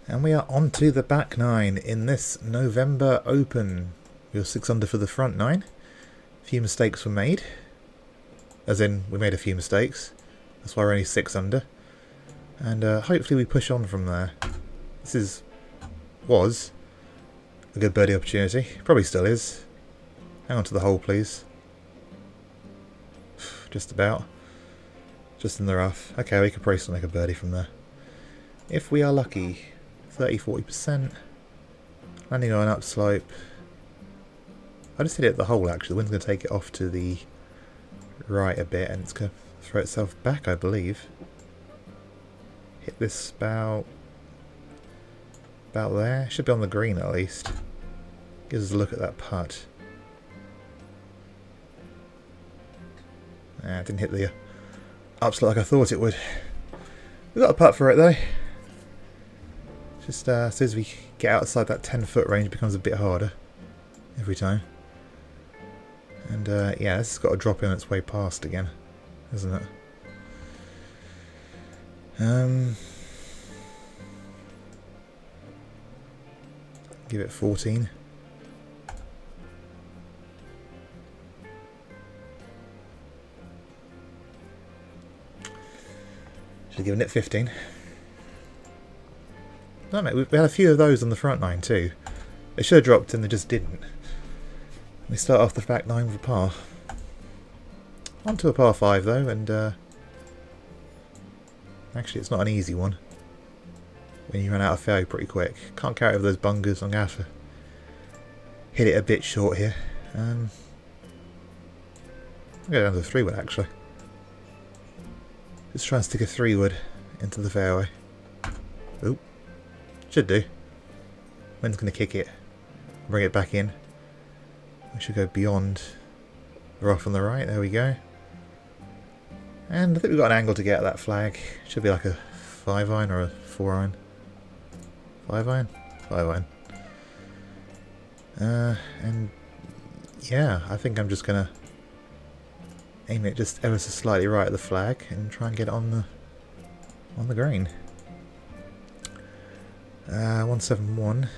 And we are on to the back nine in this November Open. We were 6 under for the front nine. A few mistakes were made. As in, we made a few mistakes. That's why we're only 6 under. And hopefully we push on from there. This was a good birdie opportunity. Probably still is. Hang on to the hole, please. Just about. Just in the rough. Okay, we could probably still make a birdie from there. If we are lucky. 30-40%. Landing on an upslope. I just hit it at the hole actually. The wind's going to take it off to the right a bit and it's going to throw itself back, I believe. Hit this about there. Should be on the green at least. Gives us a look at that putt. Nah, it didn't hit the upslope like I thought it would. We got a putt for it though. Just as soon as we get outside that 10-foot range, it becomes a bit harder every time. And yeah, this has got to drop in its way past again, isn't it? Give it 14. Should have given it 15. No, mate, we had a few of those on the front nine too. They should have dropped and they just didn't. We start off the back nine with a par. On to a par 5 though, and actually it's not an easy one. When you run out of fairway pretty quick. Can't carry over those bungers. I'm going to have to hit it a bit short here. I'll go down to the 3-wood actually. Just try and stick a 3-wood into the fairway. Oop. Should do. Wind's going to kick it. Bring it back in. We should go beyond the rough on the right. There we go. And I think we've got an angle to get at that flag. Should be like a 5-iron or a 4-iron. 5-iron? 5-iron. And yeah, I think I'm just going to aim it just ever so slightly right at the flag and try and get it on the green. 171.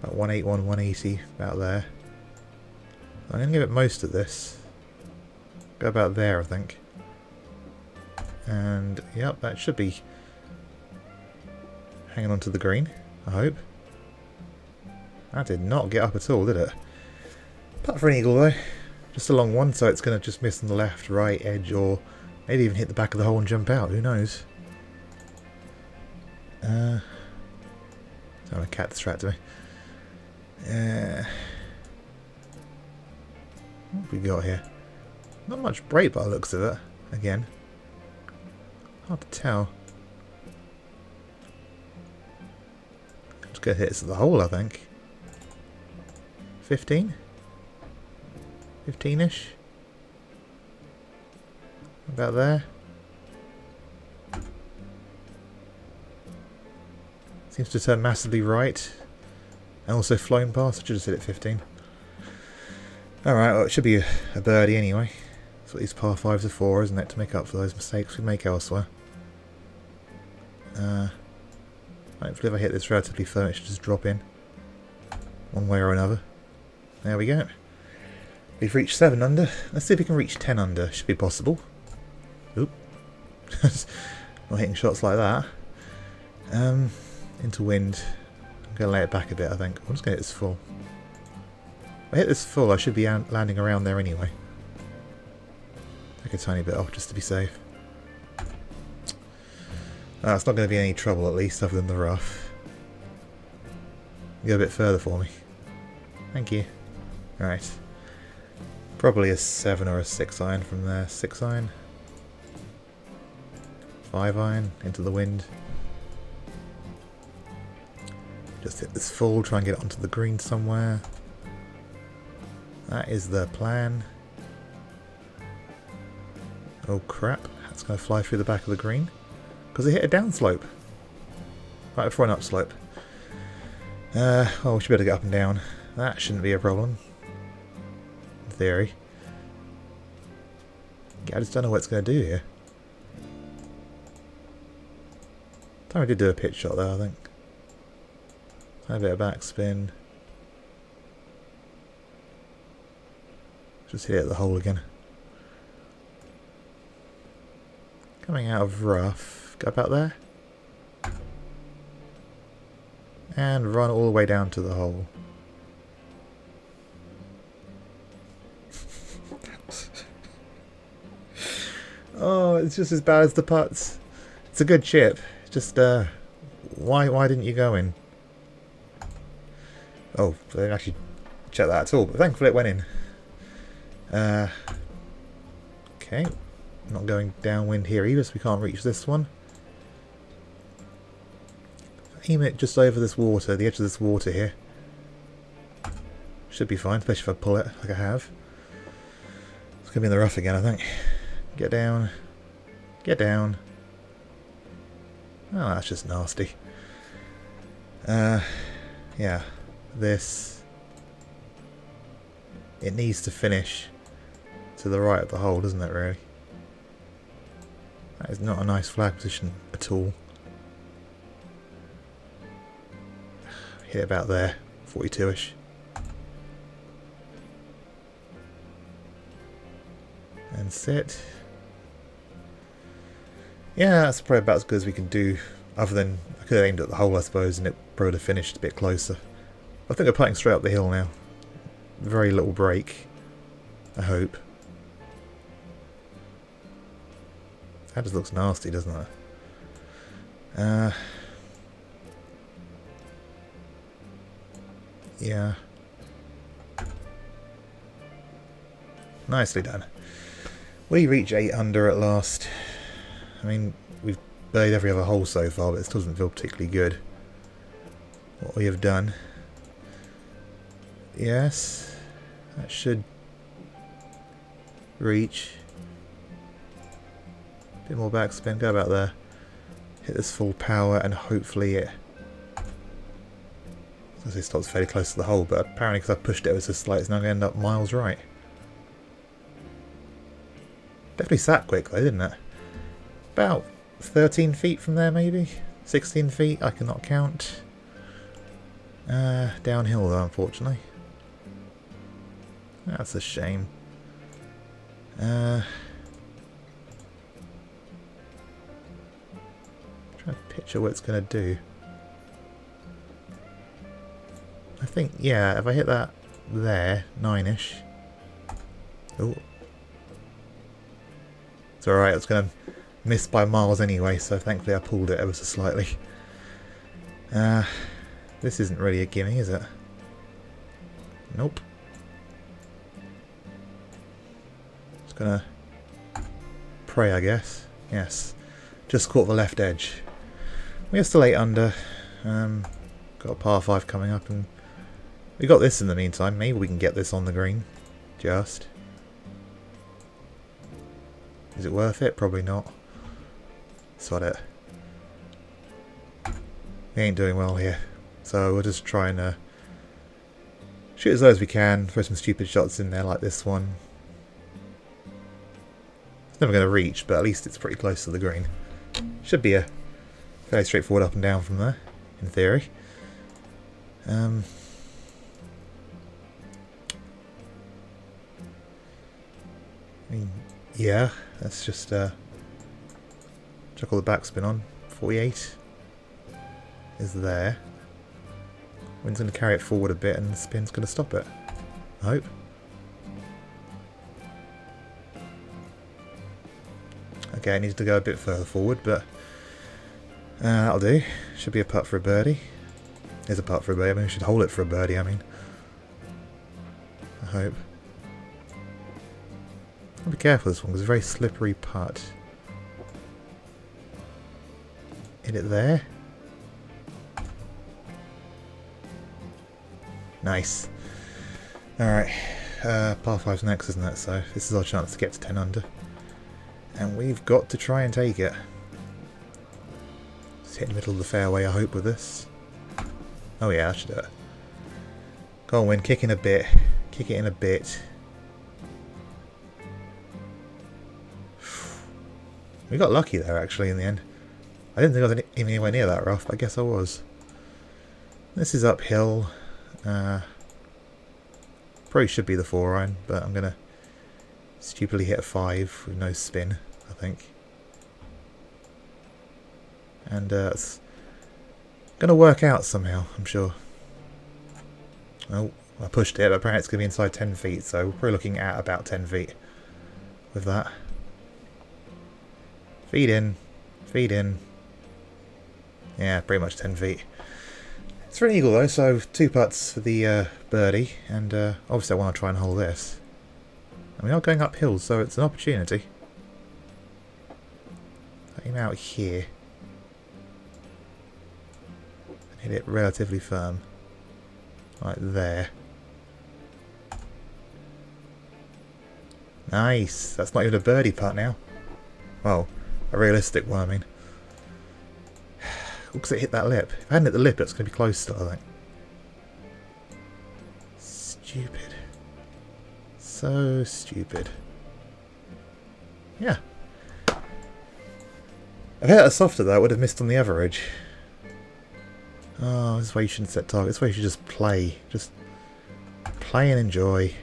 About 181, 180, about there. I'm going to give it most of this. Go about there, I think. And, yep, that should be hanging on to the green, I hope. That did not get up at all, did it? Putt for an eagle, though. Just a long one, so it's going to just miss on the left, right edge, or maybe even hit the back of the hole and jump out. Who knows? Sorry, a cat distracted me. What have we got here? Not much break by the looks of it. Again, hard to tell. I'm just going to hit this at the hole, I think. 15? 15-ish? About there. Seems to turn massively right. And also flown past. I should have said it 15. Alright, well it should be a birdie anyway. That's what these par 5s are for, isn't it? To make up for those mistakes we make elsewhere. Hopefully if I hit this relatively firm it should just drop in. One way or another. There we go. We've reached 7 under. Let's see if we can reach 10 under. Should be possible. Oop. Not hitting shots like that. Into wind. I'm going to lay it back a bit, I think. I'm just going to hit this full. If I hit this full, I should be landing around there anyway. Take a tiny bit off just to be safe. It's not going to be any trouble at least, other than the rough. Go a bit further for me. Thank you. Alright. Probably a 7 or a 6-iron from there. 6-iron. 5-iron into the wind. Just hit this full, try and get it onto the green somewhere. That is the plan. Oh crap, that's going to fly through the back of the green. Because it hit a downslope. Right before an upslope. Well, we should be able to get up and down. That shouldn't be a problem. In theory. Yeah, I just don't know what it's going to do here. Time we did do a pitch shot though, I think. A bit of backspin. Just hit it at the hole again. Coming out of rough. Go about there. And run all the way down to the hole. Oh, it's just as bad as the putts. It's a good chip. Just why didn't you go in? Oh, I didn't actually check that at all, but thankfully it went in. Okay, not going downwind here either, so we can't reach this one. Aim it just over this water, the edge of this water here. Should be fine, especially if I pull it like I have. It's going to be in the rough again, I think. Get down. Get down. Oh, that's just nasty. Yeah. This. It needs to finish to the right of the hole, doesn't it, really? That is not a nice flag position at all. Hit about there. 42-ish. And sit. Yeah, that's probably about as good as we can do. Other than, I could have aimed at the hole, I suppose, and it probably would have finished a bit closer. I think we're putting straight up the hill now. Very little break, I hope. That just looks nasty, doesn't it? Yeah. Nicely done. We reach 8 under at last. I mean, we've played every other hole so far, but this doesn't feel particularly good. What we have done. Yes. That should reach. Bit more backspin. Go about there. Hit this full power and hopefully it... it stops fairly close to the hole, but apparently because I pushed it ever so slight, it's now going to end up miles right. Definitely sat quick though, didn't it? About 13 feet from there maybe? 16 feet, I cannot count. Downhill though, unfortunately. That's a shame. Trying to picture what it's going to do. I think, yeah, if I hit that there, 9-ish. Oh. It's alright, it's going to miss by miles anyway, so thankfully I pulled it ever so slightly. This isn't really a gimme, is it? Nope. Just gonna pray, I guess. Yes. Just caught the left edge. We are still 8 under. Got a par 5 coming up, and we got this in the meantime. Maybe we can get this on the green. Just. Is it worth it? Probably not. Sod it. We ain't doing well here. So we'll just try and shoot as low as we can. Throw some stupid shots in there like this one. It's never going to reach, but at least it's pretty close to the green. Should be a fairly straightforward up and down from there, in theory. I mean, yeah, let's just chuck all the backspin on. 48 is there. Wind's going to carry it forward a bit and the spin's going to stop it. I hope. Okay, it needs to go a bit further forward, but that'll do. Should be a putt for a birdie. Is a putt for a birdie. I mean, we should hold it for a birdie, I mean. I hope. I'll be careful with this one because it's a very slippery putt. Hit it there. Nice. Alright. Par 5's next, isn't it? So this is our chance to get to 10 under. And we've got to try and take it. Just hit the middle of the fairway, I hope, with this. Oh yeah, I should do it. Go on, Win. Kick in a bit. Kick it in a bit. We got lucky there, actually, in the end. I didn't think I was even anywhere near that rough, but I guess I was. This is uphill. Probably should be the 4-iron, but I'm going to stupidly hit a 5 with no spin, I think. And it's going to work out somehow, I'm sure. Oh, I pushed it, but apparently it's going to be inside 10 feet, so we're probably looking at about 10 feet with that. Feed in. Feed in. Yeah, pretty much 10 feet. It's for an eagle though, so 2 putts for the birdie, and obviously I want to try and hold this. And we are going uphill, so it's an opportunity. Aim out here. And hit it relatively firm. Right there. Nice! That's not even a birdie putt now. Well, a realistic one, I mean. Looks like it hit that lip. If I hadn't hit the lip, it's going to be close still, I think. Stupid. So stupid. Yeah. If I hit that softer though, I would have missed on the other edge. Oh, this is why you shouldn't set targets. This is why you should just play. Just play and enjoy.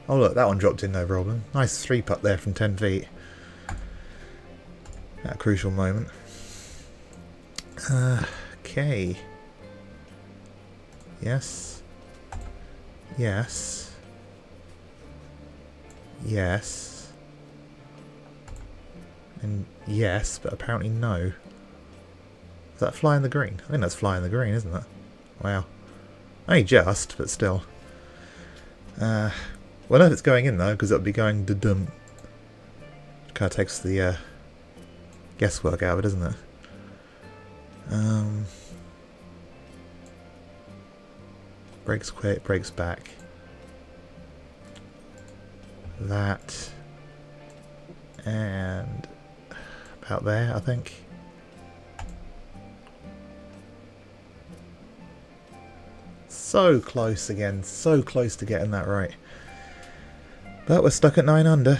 Oh look, that one dropped in no problem. Nice 3-putt there from 10 feet. At a crucial moment. Okay. Yes. Yes. Yes. And yes, but apparently no. Is that fly in the green? I think that's fly in the green, isn't it? Wow. Only just, but still. Well, I know if it's going in though, because it'll be going da-dum. Kind of takes the guesswork out of it, doesn't it? Breaks quick, breaks back. That. And about there, I think. So close again, so close to getting that right. But we're stuck at 9 under.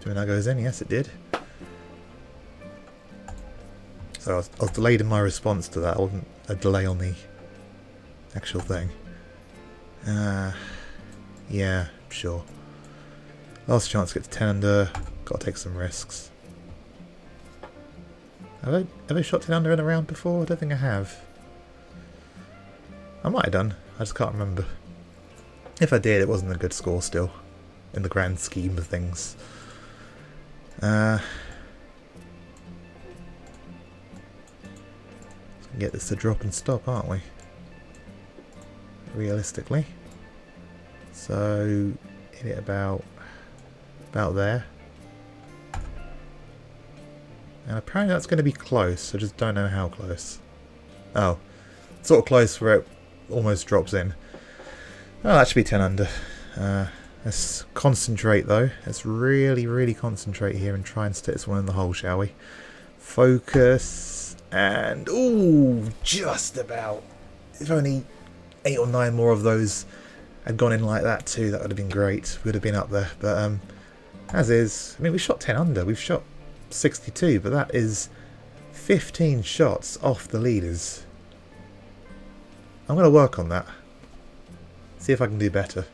Do that goes in? Yes, it did. So I was delayed in my response to that. I wasn't a delay on the actual thing. Yeah, sure. Last chance to get to 10 under. Got to take some risks. Have I shot 10 under in a round before? I don't think I have. I might have done. I just can't remember. If I did, it wasn't a good score still, in the grand scheme of things. Get this to drop and stop, aren't we? Realistically. So hit it about there. And apparently that's going to be close. I just don't know how close. Oh, sort of close where it almost drops in. Oh, that should be 10 under. Let's concentrate though. Let's really, really concentrate here and try and stick this one in the hole, shall we? Focus. And, ooh, just about. If only 8 or 9 more of those had gone in like that too, that would have been great. We would have been up there. But as is, I mean, we shot 10 under. We've shot 62, but that is 15 shots off the leaders. I'm going to work on that. See if I can do better.